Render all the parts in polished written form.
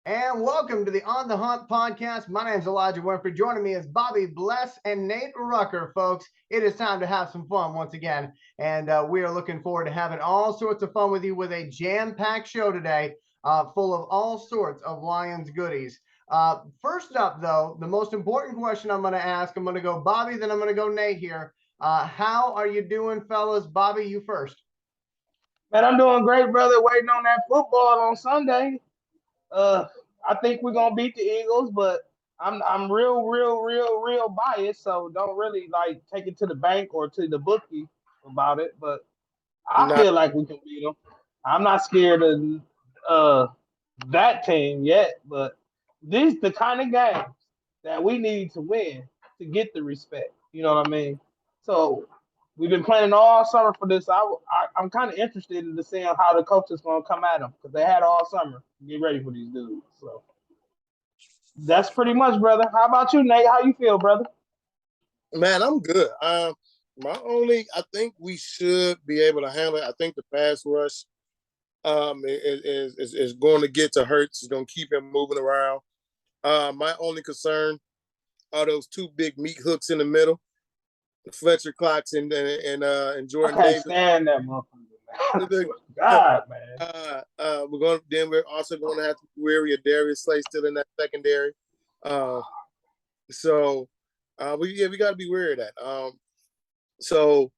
And welcome to the On the Hunt podcast. My name is Elijah Winfrey. Joining me is Bobby Bless and Nate Rucker, folks. It is time to have some fun once again. And we are looking forward to having all sorts of fun with you with a jam-packed show today, full of all sorts of Lions goodies. First up, though, the most important question I'm going to ask, I'm going to go Bobby, then I'm going to go Nate here. How are you doing, fellas? Bobby, you first. Man, I'm doing great, brother. Waiting on that football on Sunday. Uh, I think we're gonna beat the Eagles, but I'm real biased, so don't really like take it to the bank or to the bookie about it. But I Not feel like we can beat them. I'm not scared of uh that team yet, but these the kind of games that we need to win to get the respect. You know what I mean? So we've been planning all summer for this. I'm kind of interested in seeing how the coach is going to come at them because they had all summer to get ready for these dudes. So that's pretty much, brother. How about you, Nate? How you feel, brother? man, I'm good. I think we should be able to handle it. I think the pass rush is going to get to Hurts. It's going to keep him moving around. My only concern are those two big meat hooks in the middle, Fletcher Cox and I Jordan can't Davis. stand that motherfucker, man. I swear to God, man. We're also going to have to be wary of Darius Slay still in that secondary. Uh, we got to be wary of that. So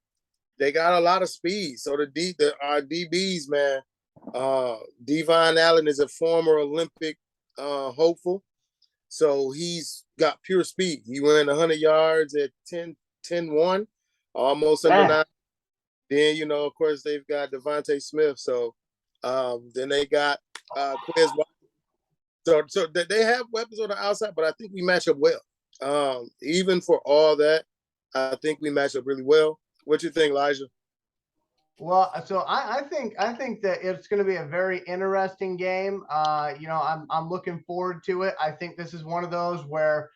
they got a lot of speed. So our DBs, man. Devon Allen is a former Olympic hopeful, so he's got pure speed. He ran 100 yards at 10-1, almost under Damn. 9. Then of course, they've got Devontae Smith. So then they got Quez. So they have weapons on the outside, but I think we match up well. Even for all that, I think we match up really well. What you think, Elijah? Well, so I think that it's going to be a very interesting game. I'm looking forward to it. I think this is one of those where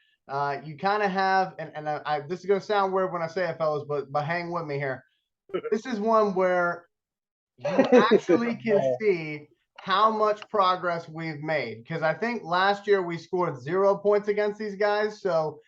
you kind of have, and this is going to sound weird when I say it, fellas, but hang with me here. This is one where you actually can Man. see how much progress we've made. Because I think last year we scored 0 points against these guys. So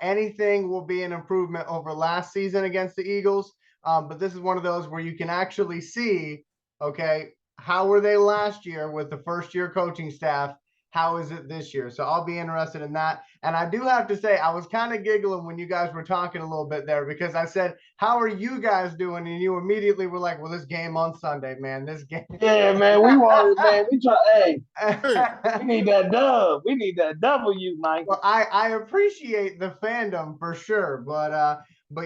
anything will be an improvement over last season against the Eagles. But this is one of those where you can actually see, okay, how were they last year with the first year coaching staff? How is it this year? So I'll be interested in that. And I do have to say, I was kind of giggling when you guys were talking a little bit there because I said, how are you guys doing? And you immediately were like, well, this game on Sunday, man, this game. Yeah, man. We want, man. We try. Hey, we need that dub. We need that W, Mike. Well, I appreciate the fandom for sure, but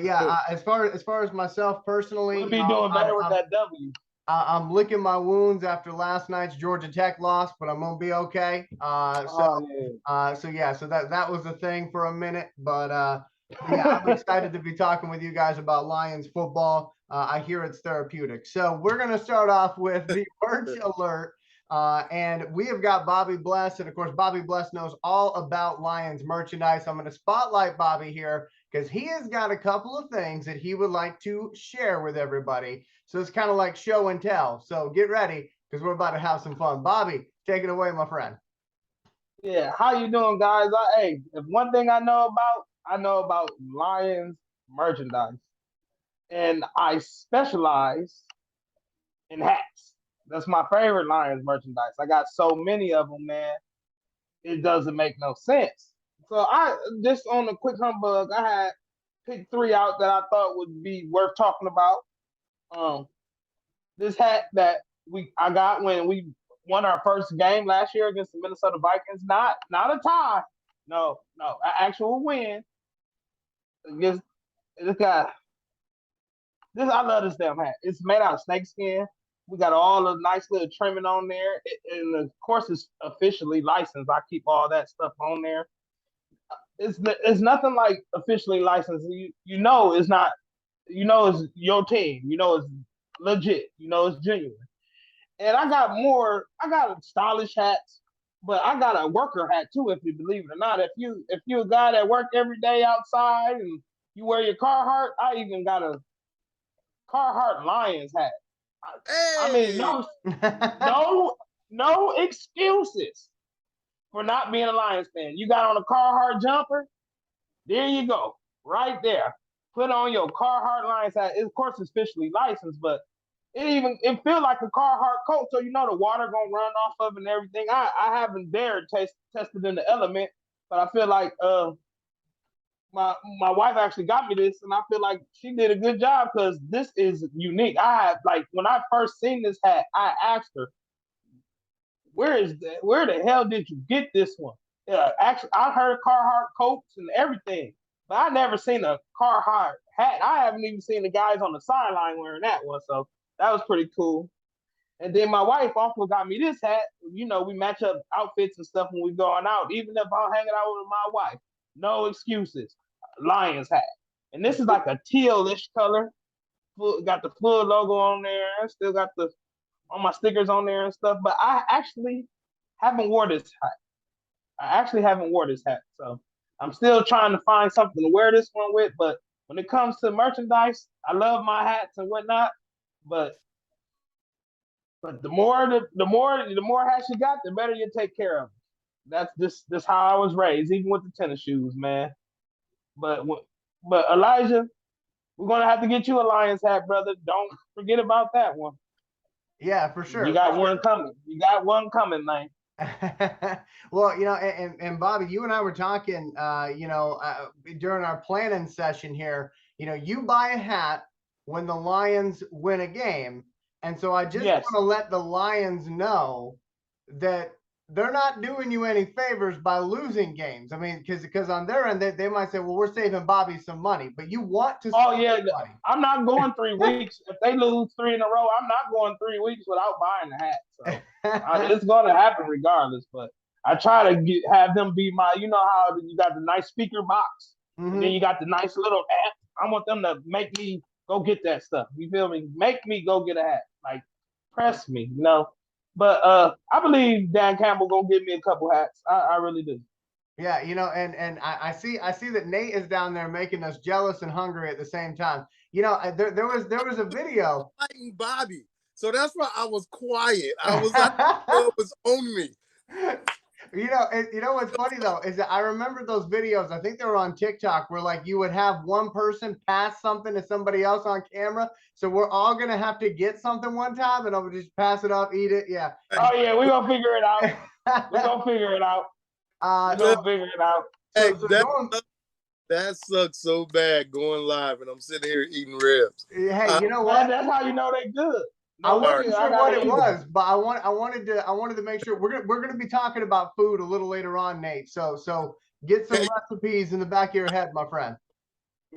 yeah, as far as myself We'll personally, be doing better with that W. I'm licking my wounds after last night's Georgia Tech loss, but I'm gonna be okay. Oh yeah. So yeah, so that was the thing for a minute, but yeah, I'm excited to be talking with you guys about Lions football. I hear it's therapeutic. So we're gonna start off with the merch alert. And we have got Bobby Bless, and of course, Bobby Bless knows all about Lions merchandise. I'm going to spotlight Bobby here because he has got a couple of things that he would like to share with everybody. So it's kind of like show and tell. So get ready because we're about to have some fun. Bobby, take it away, my friend. Yeah, how you doing, guys? Hey, if one thing I know about Lions merchandise, and I specialize in hats. That's my favorite Lions merchandise. I got so many of them, man. It doesn't make no sense. So I just on a quick humbug, I had picked three out that I thought would be worth talking about. Um, this hat that I got when we won our first game last year against the Minnesota Vikings. Not a tie. No, an actual win against this guy. This I love this damn hat. It's made out of snakeskin. We got all the nice little trimming on there, and of course it's officially licensed. I keep all that stuff on there. It's nothing like officially licensed. You know it's not. You know it's your team. You know it's legit. You know it's genuine. And I got more. I got stylish hats, but I got a worker hat too. If you believe it or not, if you a guy that work every day outside and you wear your Carhartt, I even got a Carhartt Lions hat. I mean, Hey, no, no excuses. for not being a Lions fan. You got on a Carhartt jumper. There you go, right there. Put on your Carhartt Lions hat. Of course, it's officially licensed, but it feel like a Carhartt coat, so you know the water gonna run off of it and everything. I haven't dared tested in the element, but I feel like my wife actually got me this, and I feel like she did a good job because this is unique. I have like when I first seen this hat, I asked her, where the hell did you get this one? Actually, I heard Carhartt coats and everything, but I never seen a Carhartt hat. I haven't even seen the guys on the sideline wearing that one, so that was pretty cool. And then my wife also got me this hat. You know, we match up outfits and stuff when we going out. Even if I'm hanging out with my wife, no excuses. Lions hat, and this is like a tealish color. Got the full logo on there. Still got all my stickers on there and stuff. But I actually haven't wore this hat. So I'm still trying to find something to wear this one with. But when it comes to merchandise, I love my hats and whatnot. But the more hats you got, the better you take care of them. That's just how I was raised, even with the tennis shoes, man. But Elijah, we're gonna have to get you a Lions hat, brother. Don't forget about that one. Yeah, for sure. You got one coming. You got one coming, man. Well, you know, and Bobby, you and I were talking, during our planning session here. You know, you buy a hat when the Lions win a game, and so I just want to let the Lions know that they're not doing you any favors by losing games. I mean, because on their end, they might say, well, we're saving Bobby some money, but you want to save money. I'm not going 3 weeks. If they lose 3 in a row, I'm not going 3 weeks without buying the hat. So it's going to happen regardless. But I try to have them be you know how you got the nice speaker box, and then you got the nice little hat. I want them to make me go get that stuff. You feel me? Make me go get a hat. Like, press me, you know? But I believe Dan Campbell gonna give me a couple hats. I really do. Yeah, you know, and I see that Nate is down there making us jealous and hungry at the same time. You know, there was a video fighting Bobby, so that's why I was quiet. I it was on me. You know what's funny though is that I remember those videos. I think they were on TikTok where like you would have one person pass something to somebody else on camera. So we're all gonna have to get something one time, and I'll just pass it up, eat it. Yeah. Oh yeah, we're gonna figure it out. We're gonna figure it out. We're gonna figure it out. That sucks so bad going live, and I'm sitting here eating ribs. Hey, you know what? That's how you know they good. I wasn't sure what it was, but I wanted to make sure we're gonna be talking about food a little later on, Nate. So get some recipes in the back of your head, my friend.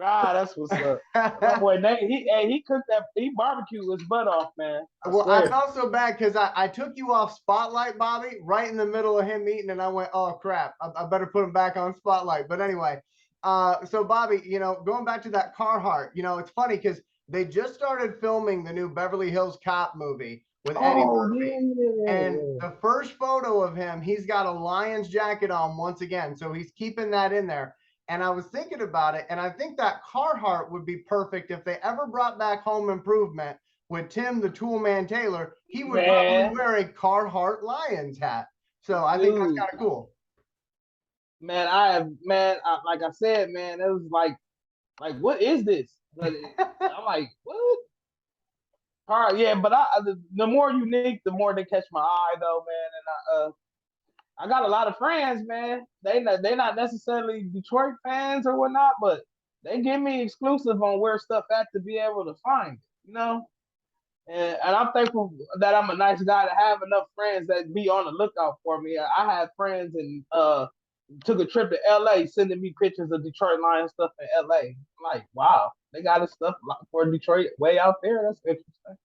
Ah, that's what's up. My boy Nate, he cooked that. He barbecued his butt off, man. I felt so bad because I took you off Spotlight, Bobby, right in the middle of him eating, and I went, oh crap, I better put him back on Spotlight. But anyway, so Bobby, you know, going back to that Carhartt, you know, it's funny because they just started filming the new Beverly Hills Cop movie with Eddie Murphy. Yeah. And the first photo of him, he's got a Lions jacket on once again. So he's keeping that in there. And I was thinking about it, and I think that Carhartt would be perfect if they ever brought back Home Improvement with Tim the Toolman Taylor. He would probably wear a Carhartt Lions hat. So I think that's kind of cool. Man, like I said, man, it was like what is this? But I'm like, what? All right, yeah, but the more unique, the more they catch my eye, though, man. And I got a lot of friends, man. They not necessarily Detroit fans or whatnot, but they give me exclusive on where stuff at to be able to find it, you know. And I'm thankful that I'm a nice guy to have enough friends that be on the lookout for me. I have friends and took a trip to LA sending me pictures of Detroit Lions stuff in LA. I'm like, wow, they got this stuff for Detroit way out there. That's interesting.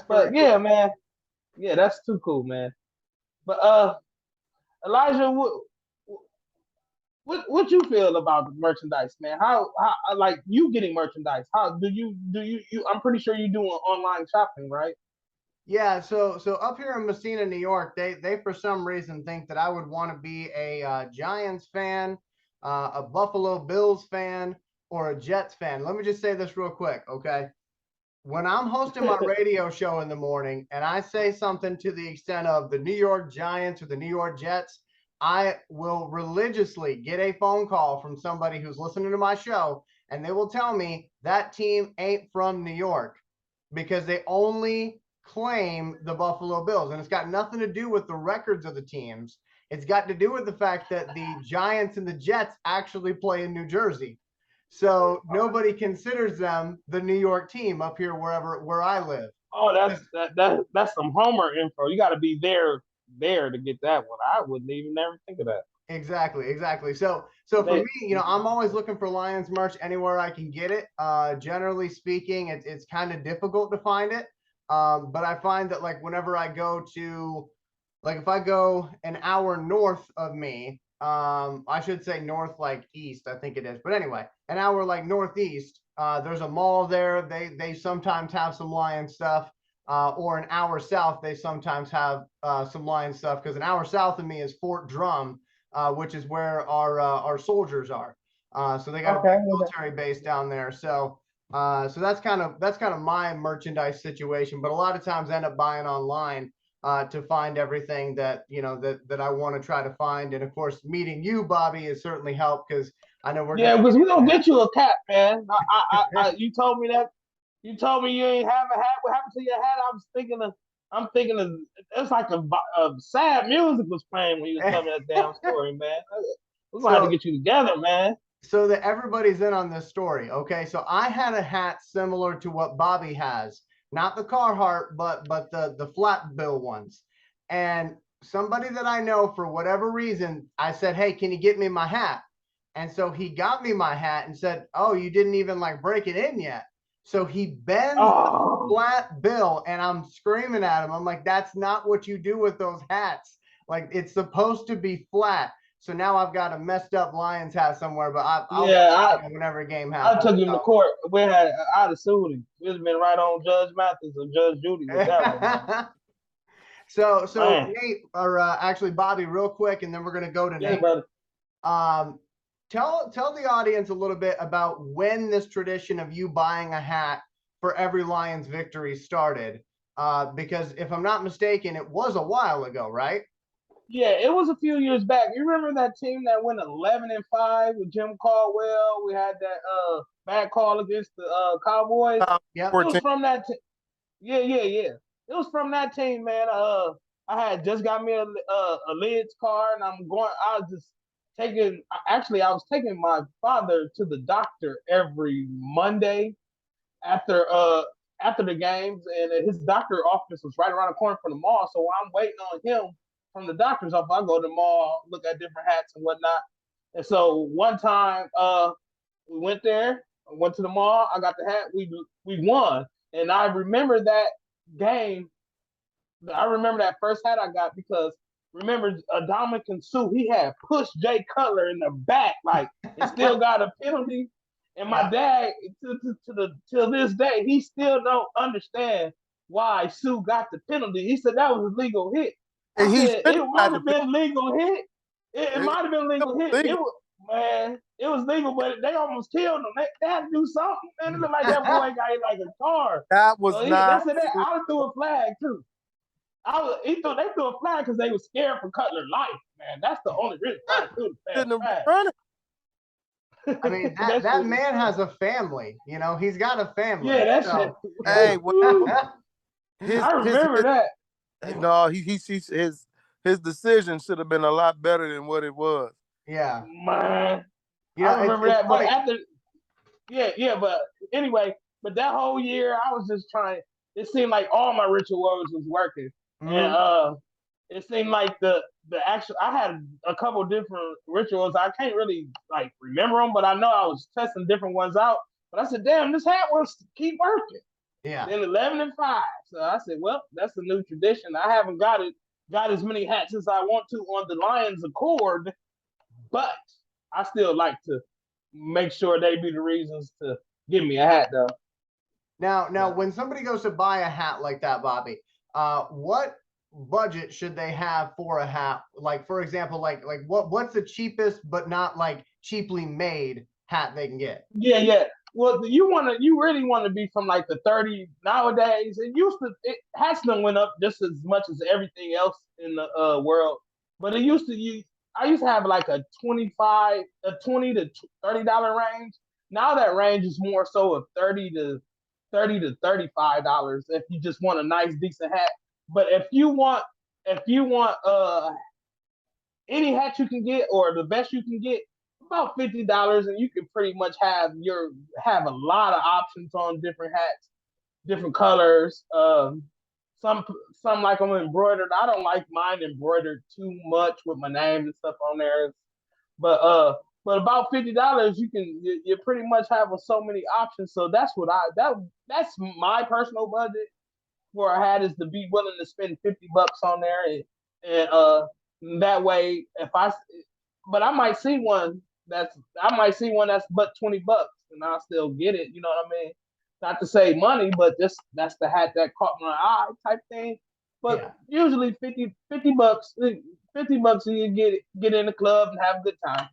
But yeah, man. Yeah, that's too cool, man. But Elijah, what you feel about the merchandise, man? How like you getting merchandise? How do you I'm pretty sure you're doing online shopping, right? Yeah, so up here in Messina, New York, they for some reason think that I would want to be a Giants fan, a Buffalo Bills fan, or a Jets fan. Let me just say this real quick, okay? When I'm hosting my radio show in the morning and I say something to the extent of the New York Giants or the New York Jets, I will religiously get a phone call from somebody who's listening to my show, and they will tell me that team ain't from New York because they only claim the Buffalo Bills. And it's got nothing to do with the records of the teams. It's got to do with the fact that the Giants and the Jets actually play in New Jersey. So nobody considers them the New York team up here where I live. Oh, that's some Homer info. You got to be there to get that one. I wouldn't even never think of that. Exactly. So for me, I'm always looking for Lions merch anywhere I can get it. Generally speaking, it's kind of difficult to find it. But I find that like whenever I go to, like if I go an hour north of me, I should say north like east, I think it is. But anyway, an hour like northeast, there's a mall there. They sometimes have some Lion stuff. Or an hour south, they sometimes have some Lion stuff because an hour south of me is Fort Drum, which is where our soldiers are. So they got a military base down there. So that's kind of my merchandise situation. But a lot of times I end up buying online to find everything that that I want to try to find. And of course, meeting you, Bobby, has certainly helped because I know we're because we're gonna get you a cap, man. You told me that. You told me you ain't have a hat. What happened to your hat? I'm thinking of. It's like a sad music was playing when you was telling me that damn story, man. We're gonna have to get you together, man. So that everybody's in on this story, okay? So I had a hat similar to what Bobby has, not the Carhartt, but the flat bill ones. And somebody that I know, for whatever reason, I said, "Hey, can you get me my hat?" And so he got me my hat and said, "Oh, you didn't even like break it in yet." So he bends the flat bill, and I'm screaming at him. I'm like, "That's not what you do with those hats. Like, it's supposed to be flat." So now I've got a messed up Lions hat somewhere, but I'll whenever a game happens. I took him to court. I'd have sued him. We'd have been right on Judge Mathis or Judge Judy with that one. So Nate, or actually Bobby, real quick, and then we're gonna go to Nate. Brother. Tell the audience a little bit about when this tradition of you buying a hat for every Lions victory started. Because if I'm not mistaken, it was a while ago, right? Yeah, it was a few years back. You remember that team that went 11-5 with Jim Caldwell? We had that bad call against the Cowboys. Yeah, it was from that. Yeah. It was from that team, man. I had just got me a lids car, and I was taking my father to the doctor every Monday after the games, and his doctor office was right around the corner from the mall. So I'm waiting on him from the doctor's office. I go to the mall, look at different hats and whatnot. And so one time, we went there, went to the mall. I got the hat. We won, and I remember that game. I remember that first hat I got because remember Dominican Sue, he had pushed Jay Cutler in the back, like, and still got a penalty. And my dad, to this day, he still don't understand why Sue got the penalty. He said that was a legal hit. I said it might have been legal hit. It might have been legal hit. It was legal, but they almost killed him. They had to do something. Man, it looked like that boy got hit like a car. That was not. They said that. I threw a flag too. They threw a flag because they were scared for Cutler's life. Man, that's the only reason I threw the flag. I mean, that man has a family. He's got a family. Yeah, that's it. Hey, I remember that. No, his decision should have been a lot better than what it was. Yeah, man. I remember that. But but anyway, but that whole year I was just trying. It seemed like all my rituals was working, and it seemed like the actual. I had a couple different rituals. I can't really like remember them, but I know I was testing different ones out. But I said, "Damn, this hat wants to keep working." Yeah. Then 11-5. So I said, "Well, that's the new tradition. I haven't got as many hats as I want to on the Lions accord, but I still like to make sure they be the reasons to give me a hat, though." Now, when somebody goes to buy a hat like that, Bobby, what budget should they have for a hat? Like, for example, like what's the cheapest but not like cheaply made hat they can get? Yeah. Well, you really want to be from like the 30 nowadays. Hats done went up just as much as everything else in the world. But it used to I used to have like a $20 to $30 range. Now that range is more so of $30 to $35 if you just want a nice decent hat. But if you want any hat you can get or the best you can get, about $50, and you can pretty much have a lot of options on different hats, different colors. Some some like them embroidered. I don't like mine embroidered too much with my name and stuff on there. But but about $50, you pretty much have so many options. So that's my personal budget for a hat, is to be willing to spend $50 on there, and that way but I might see one that's but $20 and I'll still get it. You know what I mean? Not to save money, but that's the hat that caught my eye type thing. But usually 50 bucks, $50 and you get in the club and have a good time.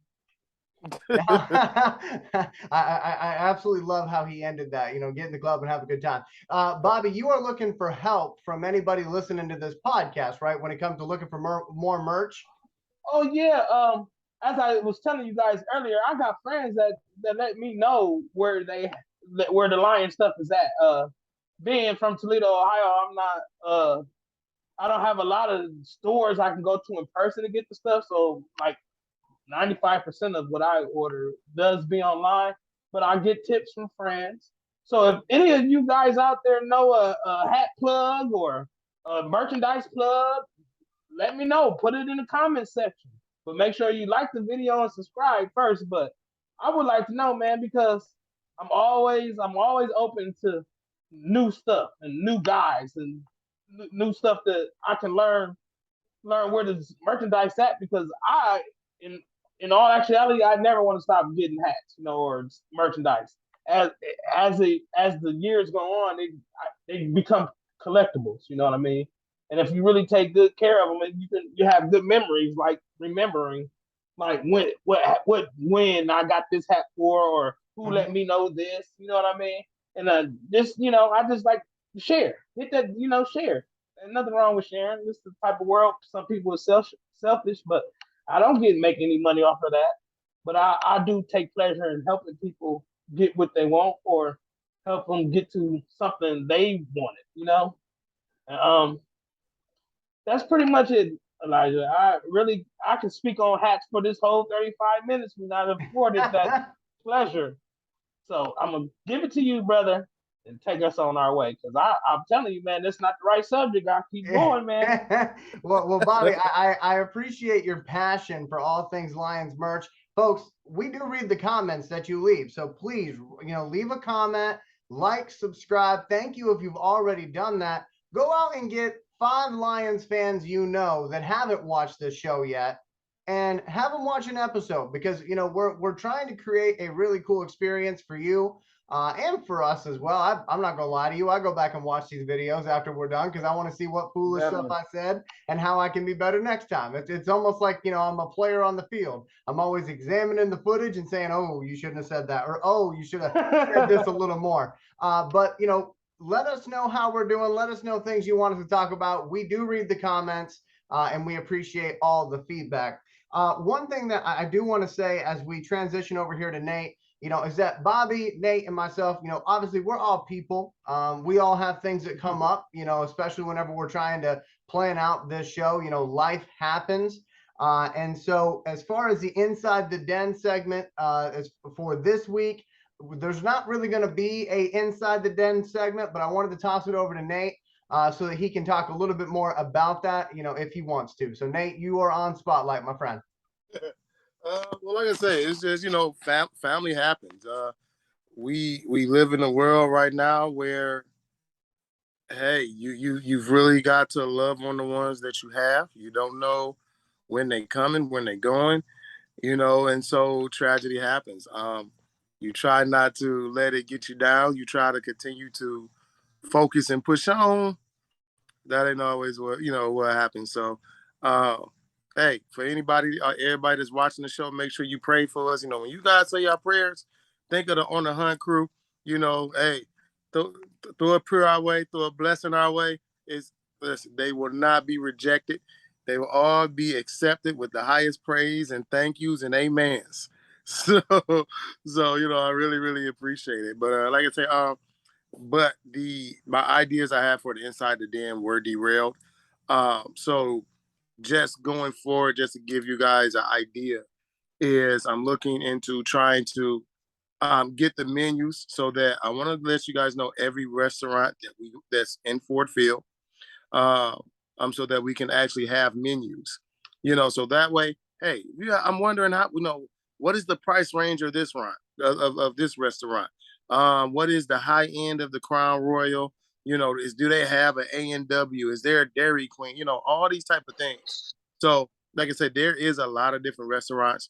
I absolutely love how he ended that, get in the club and have a good time. Bobby, you are looking for help from anybody listening to this podcast, right? When it comes to looking for more merch. Oh yeah. As I was telling you guys earlier, I got friends that let me know where the Lion stuff is at. Being from Toledo, Ohio, I don't have a lot of stores I can go to in person to get the stuff. So like 95% of what I order does be online, but I get tips from friends. So if any of you guys out there know a hat plug or a merchandise plug, let me know. Put it in the comment section. But make sure you like the video and subscribe first. But I would like to know, man, because I'm always open to new stuff and new guys and new stuff that I can learn where the merchandise at, because in all actuality, I never want to stop getting hats, or merchandise. As the years go on, they become collectibles. You know what I mean? And if you really take good care of them, you have good memories, like remembering, like when I got this hat for, or who let me know this. You know what I mean? And I just like to share. Hit that, share. There's nothing wrong with sharing. This is the type of world. Some people are selfish, but I don't make any money off of that. But I do take pleasure in helping people get what they want, or help them get to something they wanted. That's pretty much it, Elijah. I can speak on hats for this whole 35 minutes without afforded that pleasure. So I'm gonna give it to you, brother, and take us on our way. Because I'm telling you, man, that's not the right subject. I keep going, man. well, Bobby, I appreciate your passion for all things Lions merch. Folks, we do read the comments that you leave. So please, leave a comment, like, subscribe. Thank you if you've already done that. Go out and get 5 Lions fans that haven't watched this show yet, and have them watch an episode, because we're trying to create a really cool experience for you and for us as well. I'm not gonna lie to you, I go back and watch these videos after we're done, because I want to see what foolish stuff I said and how I can be better next time. It's almost like I'm a player on the field. I'm always examining the footage and saying, oh, you shouldn't have said that, or oh, you should have said this a little more. But let us know how we're doing. Let us know things you want us to talk about. We do read the comments, and we appreciate all the feedback. One thing that I do want to say as we transition over here to Nate, is that Bobby, Nate, and myself, obviously we're all people. We all have things that come up, especially whenever we're trying to plan out this show. Life happens. And so as far as the Inside the Den segment, as for this week, there's not really going to be a Inside the Den segment, but I wanted to toss it over to Nate so that he can talk a little bit more about that, if he wants to. So Nate, you are on spotlight, my friend. Well, like I say, it's just, family happens. We live in a world right now where, hey, you've really got to love on the ones that you have. You don't know when they coming, when they going, and so tragedy happens. You try not to let it get you down. You try to continue to focus and push on. That ain't always what happens. So, hey, for everybody that's watching the show, make sure you pray for us. When you guys say your prayers, think of the On the Hunt crew. Hey, throw a prayer our way, throw a blessing our way. Listen, they will not be rejected. They will all be accepted with the highest praise and thank yous and amens. So, I really, really appreciate it. But like I say, but my ideas I have for the Inside the Den were derailed. So just going forward, just to give you guys an idea, is I'm looking into trying to get the menus so that I want to let you guys know every restaurant that's in Ford Field, uh, so that we can actually have menus, so that way, hey, yeah, I'm wondering what is the price range of this of this restaurant? What is the high end of the Crown Royal? Do they have an A&W? Is there a Dairy Queen? All these type of things. So, like I said, there is a lot of different restaurants,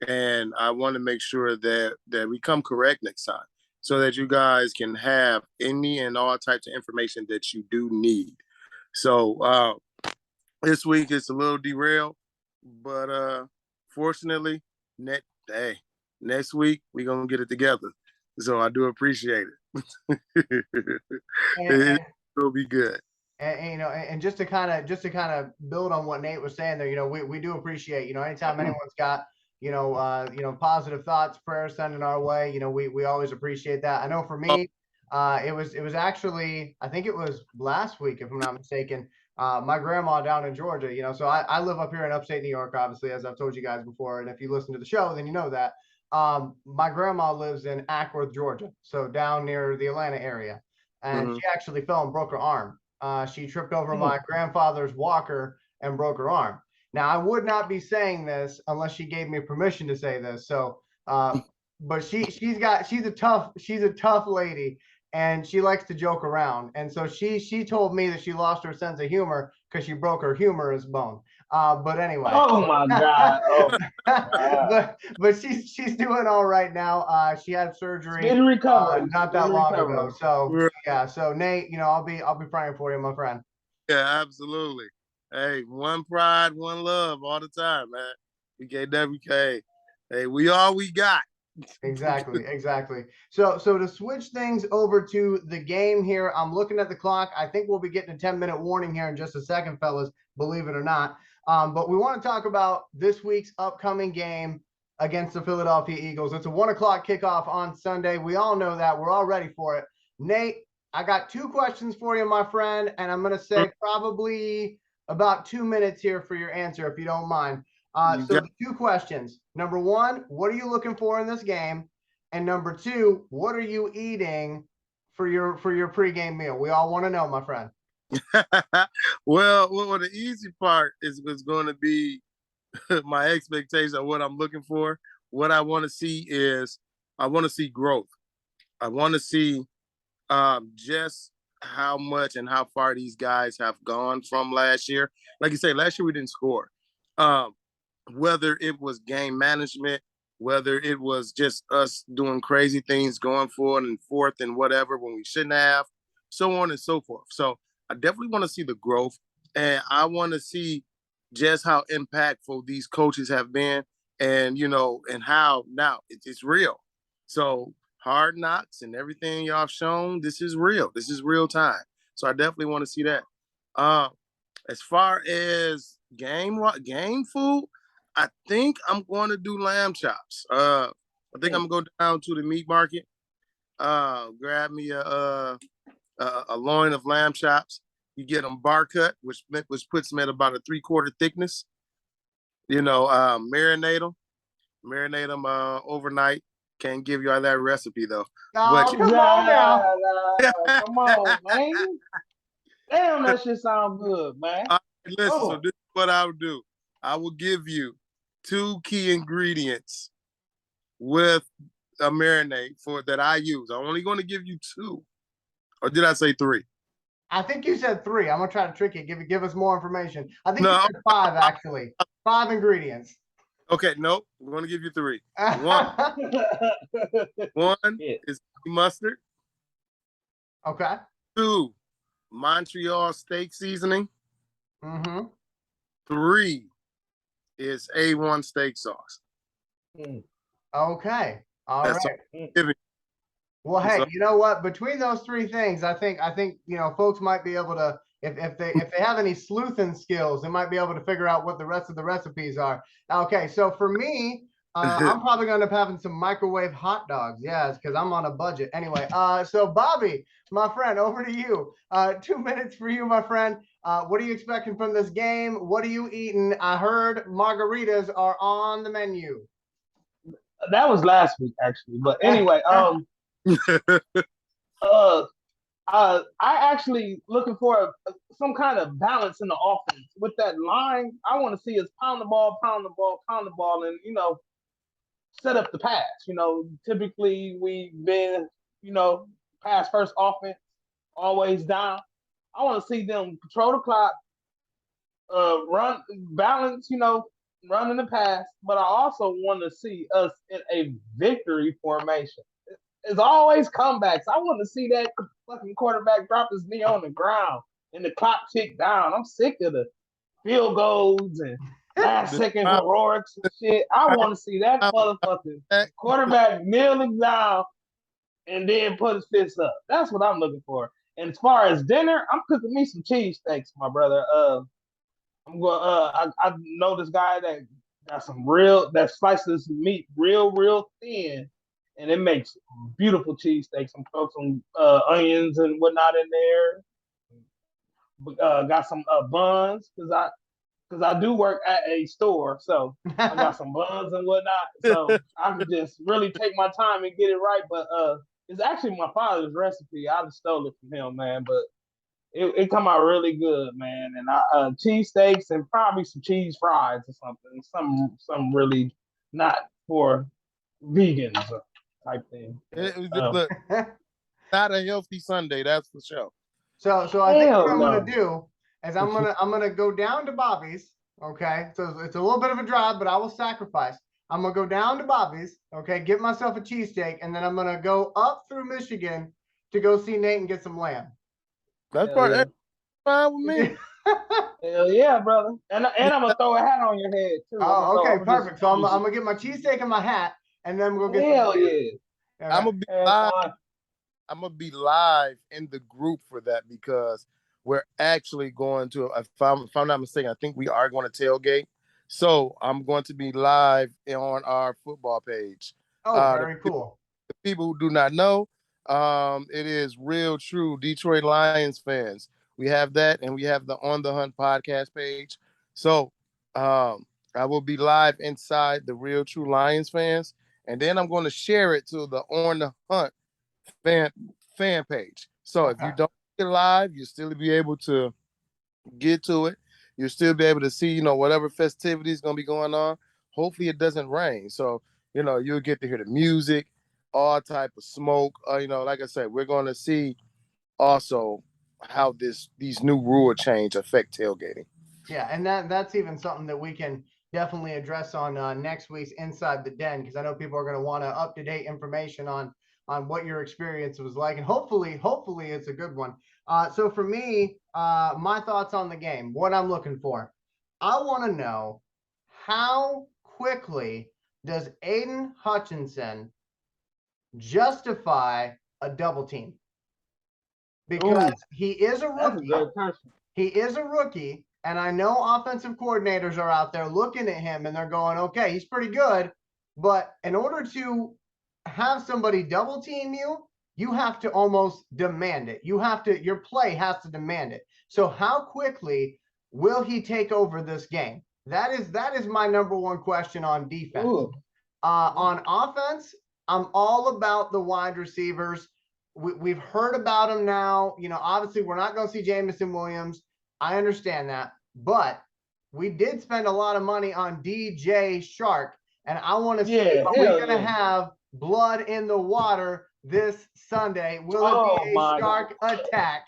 and I want to make sure that we come correct next time, so that you guys can have any and all types of information that you do need. So this week it's a little derailed, but fortunately, next week we're gonna get it together. So I do appreciate it. It will be good. And just to kind of build on what Nate was saying there, we do appreciate, anytime anyone's got, positive thoughts, prayers sending our way, we always appreciate that. I know for me, it was actually, I think it was last week, if I'm not mistaken, my grandma down in Georgia, so I live up here in upstate New York, obviously, as I've told you guys before. And if you listen to the show, then you know that. My grandma lives in Ackworth, Georgia, so down near the Atlanta area. And she actually fell and broke her arm. She tripped over my grandfather's walker and broke her arm. Now, I would not be saying this unless she gave me permission to say this. So, but she's a tough lady, and she likes to joke around. And so she told me that she lost her sense of humor because she broke her humerus bone. But anyway. Oh my God. Oh my God. but she's doing all right now. She had surgery not that long ago. So yeah. So Nate, I'll be praying for you, my friend. Yeah, absolutely. Hey, one pride, one love all the time, man. BKWK. Hey, we all we got. Exactly. So to switch things over to the game here, I'm looking at the clock. I think we'll be getting a 10-minute warning here in just a second, fellas, believe it or not. But we want to talk about this week's upcoming game against the Philadelphia Eagles. It's a 1:00 kickoff on Sunday. We all know that. We're all ready for it. Nate, I got 2 questions for you, my friend, and I'm going to say probably about 2 minutes here for your answer, if you don't mind. So the 2 questions. Number 1, what are you looking for in this game? And number 2, what are you eating for your pregame meal? We all want to know, my friend. well, the easy part is going to be my expectation of what I'm looking for. What I want to see is I want to see growth. I want to see just how much and how far these guys have gone from last year. Like you say, last year we didn't score. Whether it was game management, whether it was just us doing crazy things, going forward and forth and whatever when we shouldn't have, so on and so forth. So I definitely want to see the growth, and I want to see just how impactful these coaches have been, and and how now it's real. So Hard Knocks and everything y'all have shown, this is real. This is real time. So I definitely want to see that. As far as game food, I think I'm going to do lamb chops. I think I'm gonna go down to the meat market, grab me a loin of lamb chops. You get them bar cut, which puts them at about a 3/4 thickness. Marinate them overnight. Can't give you all that recipe though. Oh, come on now. Come on, man. Damn, that shit sound good, man. Listen, so this is what I would do. I will give you 2 key ingredients with a marinade that I use. I'm only going to give you 2, or did I say 3? I think you said 3. I'm gonna try to trick you. Give us more information. I think you said 5 actually. 5 ingredients. Okay, nope. We're going to give you 3. One is mustard. Okay. 2, Montreal steak seasoning. Mm-hmm. 3 is A1 steak sauce. Okay. All right. Well, hey, So, you know what? Between those 3 things, I think folks might be able to if they have any sleuthing skills, they might be able to figure out what the rest of the recipes are. Okay, so for me, I'm probably going to end up having some microwave hot dogs. Yeah, because I'm on a budget. Anyway, so Bobby, my friend, over to you. 2 minutes for you, my friend. What are you expecting from this game? What are you eating? I heard margaritas are on the menu. That was last week actually, but anyway, I actually looking for some kind of balance in the offense with that line. I want to see us pound the ball, pound the ball, pound the ball, and set up the pass. Typically we've been pass first offense, always down. I want to see them control the clock, run balance, running the pass, but I also want to see us in a victory formation. It's always comebacks. I want to see that fucking quarterback drop his knee on the ground and the clock tick down. I'm sick of the field goals and last second heroics and shit. I want to see that motherfucking quarterback kneeling down and then put his fists up. That's what I'm looking for. And as far as dinner, I'm cooking me some cheesesteaks, my brother. I'm going. I know this guy that got that slices meat real thin, and it makes beautiful cheesesteaks. I'm throw some onions and whatnot in there. Got some buns because I do work at a store, so I got some buns and whatnot. So I can just really take my time and get it right. But it's actually my father's recipe. I just stole it from him, man. But it come out really good, man. And cheesesteaks and probably some cheese fries or something. Some really not for vegans type thing. Look, not a healthy Sunday, that's for sure. So I think what I'm gonna do is I'm gonna go down to Bobby's. Okay, so it's a little bit of a drive, but I will sacrifice. I'm gonna go down to Bobby's. Okay, get myself a cheesesteak, and then I'm gonna go up through Michigan to go see Nate and get some lamb. That's fine with me. Hell yeah, brother. And I'm gonna throw a hat on your head too. Oh, okay, perfect. So I'm gonna get my cheesesteak and my hat, and then we'll get. Hell yeah. Okay. I'm gonna be live. I'm gonna be live in the group for that because we're actually going to. If I'm not mistaken, I think we are going to tailgate. So I'm going to be live on our football page. Oh, very cool. The people who do not know, it is Real True Detroit Lions fans. We have that, and we have the On the Hunt podcast page. So I will be live inside the Real True Lions fans, and then I'm going to share it to the On the Hunt fan page. So if you don't get live, you'll still be able to get to it. You'll still be able to see, whatever festivities going to be going on. Hopefully it doesn't rain. So, you'll get to hear the music, all type of smoke. Like I said, we're going to see also how these new rule change affect tailgating. Yeah, and that's even something that we can definitely address on next week's Inside the Den, because I know people are going to want up-to-date information on what your experience was like, and hopefully it's a good one. So for me, my thoughts on the game, what I'm looking for, I want to know how quickly does Aiden Hutchinson justify a double team? Because he is a rookie. He is a rookie, and I know offensive coordinators are out there looking at him and they're going, okay, he's pretty good, but in order to have somebody double team you, you have to almost demand it. Your play has to demand it. So how quickly will he take over this game? That is my number one question on defense. On offense, I'm all about the wide receivers. We've heard about them now. Obviously we're not going to see Jamison Williams. I understand that, but we did spend a lot of money on DJ Shark, and I want to see, are we going to have blood in the water this Sunday? Will it be a Shark attack?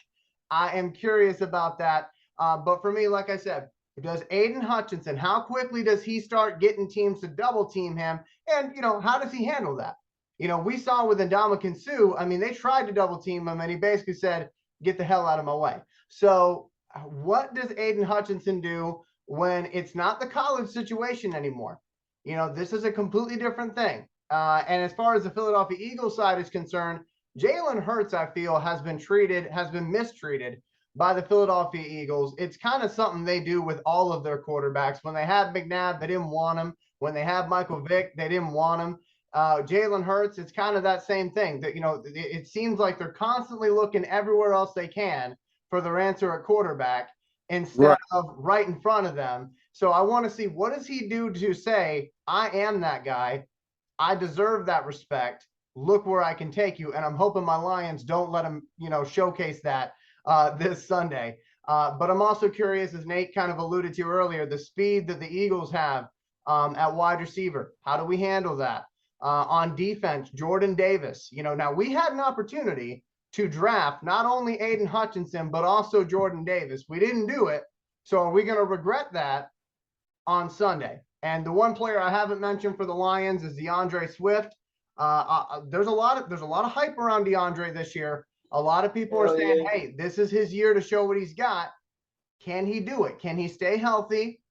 I am curious about that. But for me, like I said, does Aiden Hutchinson, how quickly does he start getting teams to double team him? And, how does he handle that? We saw with Ndamukong Suh, they tried to double team him, and he basically said, get the hell out of my way. So what does Aiden Hutchinson do when it's not the college situation anymore? This is a completely different thing. And as far as the Philadelphia Eagles side is concerned, Jalen Hurts, I feel, has been mistreated by the Philadelphia Eagles. It's kind of something they do with all of their quarterbacks. When they had McNabb, they didn't want him. When they had Michael Vick, they didn't want him. Jalen Hurts, it's kind of that same thing that, it seems like they're constantly looking everywhere else they can for their answer at quarterback instead of right in front of them. So I want to see, what does he do to say, I am that guy. I deserve that respect. Look where I can take you. And I'm hoping my Lions don't let him, showcase that this Sunday. But I'm also curious, as Nate kind of alluded to earlier, the speed that the Eagles have at wide receiver. How do we handle that? On defense, Jordan Davis. Now we had an opportunity to draft not only Aiden Hutchinson, but also Jordan Davis. We didn't do it. So are we going to regret that on Sunday? And the one player I haven't mentioned for the Lions is DeAndre Swift. There's a lot of hype around DeAndre this year. A lot of people are saying, hey, this is his year to show what he's got. Can he do it? Can he stay healthy?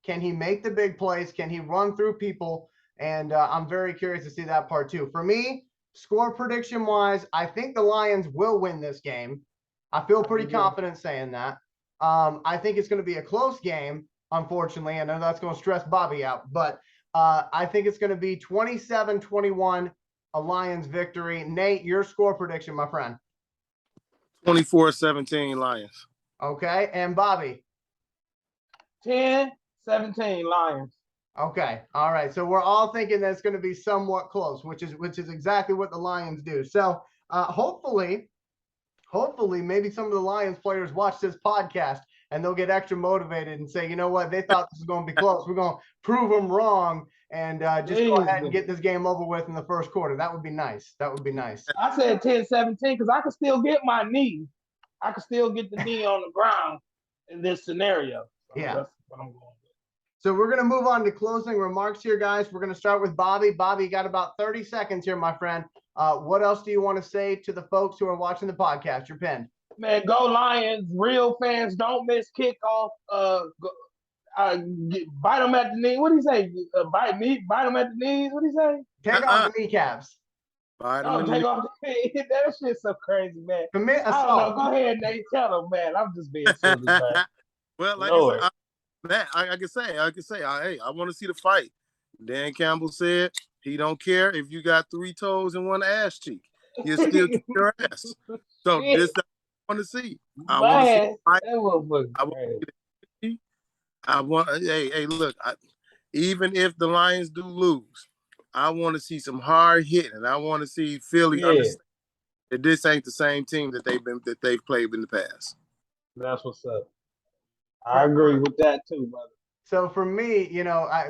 Can he make the big plays? Can he run through people? And I'm very curious to see that part too. For me, score prediction wise, I think the Lions will win this game. I feel pretty confident saying that. I think it's going to be a close game, unfortunately. I know that's going to stress Bobby out, but I think it's going to be 27-21, a Lions victory. Nate, your score prediction, my friend. 24-17 Lions. Okay. And Bobby? 10-17 Lions. Okay. All right. So we're all thinking that it's going to be somewhat close, which is exactly what the Lions do. So hopefully maybe some of the Lions players watch this podcast and they'll get extra motivated and say, you know what, they thought this was going to be close. We're going to prove them wrong and just go ahead and get this game over with in the first quarter. That would be nice. That would be nice. I said 10-17 because I can still get my knee. I can still get the knee on the ground in this scenario. So yeah. That's what I'm going with. So we're going to move on to closing remarks here, guys. We're going to start with Bobby. Bobby, you got about 30 seconds here, my friend. What else do you want to say to the folks who are watching the podcast? You're pinned. Man, go Lions. Real fans, don't miss kickoff. Bite them at the knee. What do you say? Bite them at the knees. What do you say? Take off the kneecaps. Take off the knee. That shit's so crazy, man. Commit assault. I don't know. Go ahead, Nate. Tell them, man. I'm just being silly, man. Well, like I can say, hey, I want to see the fight. Dan Campbell said he don't care if you got 3 toes and 1 ass cheek. He'll still kick your ass. So this I want to see. I want to see the fight. I want. Hey, look. Even if the Lions do lose, I want to see some hard hitting. I want to see Philly understand that this ain't the same team that they've played in the past. That's what's up. I agree with that too, brother. So for me,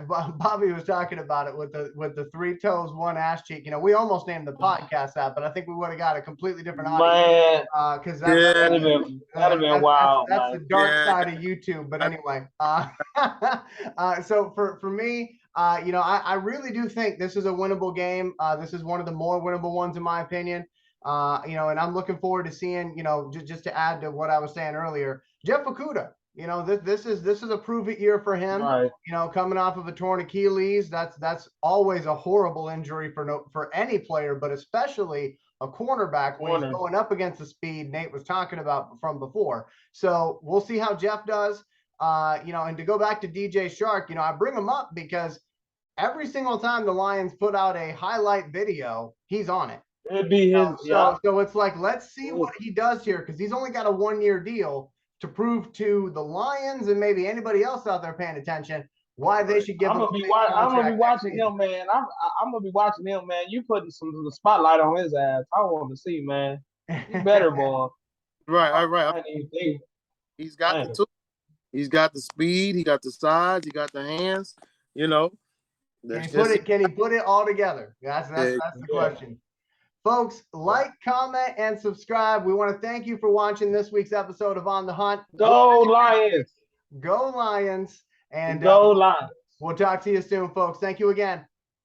Bobby was talking about it with the 3 toes, 1 ass cheek. We almost named the podcast that, but I think we would have got a completely different audience. Because that'd have been wild. That's the dark side of YouTube. But anyway, so for me, I really do think this is a winnable game. This is one of the more winnable ones in my opinion. And I'm looking forward to seeing, just to add to what I was saying earlier, Jeff Okudah. This is a prove it year for him. Right. Coming off of a torn Achilles, that's always a horrible injury for any player, but especially a cornerback when he's going up against the speed Nate was talking about from before. So we'll see how Jeff does. And to go back to DJ Shark, I bring him up because every single time the Lions put out a highlight video, he's on it. It'd be his. So it's like, let's see what he does here because he's only got a 1-year deal to prove to the Lions and maybe anybody else out there paying attention why they should give him. I'm gonna be watching him, man. I'm gonna be watching him, man. You putting some spotlight on his ass. I want to see, man. He better, boy. Right. He's got the tools. He's got the speed. He got the size. He got the hands. Can he put it all together? That's the question. Folks, like, comment, and subscribe. We want to thank you for watching this week's episode of On the Hunt. Go Lions! Go Lions! And go Lions! We'll talk to you soon, folks. Thank you again.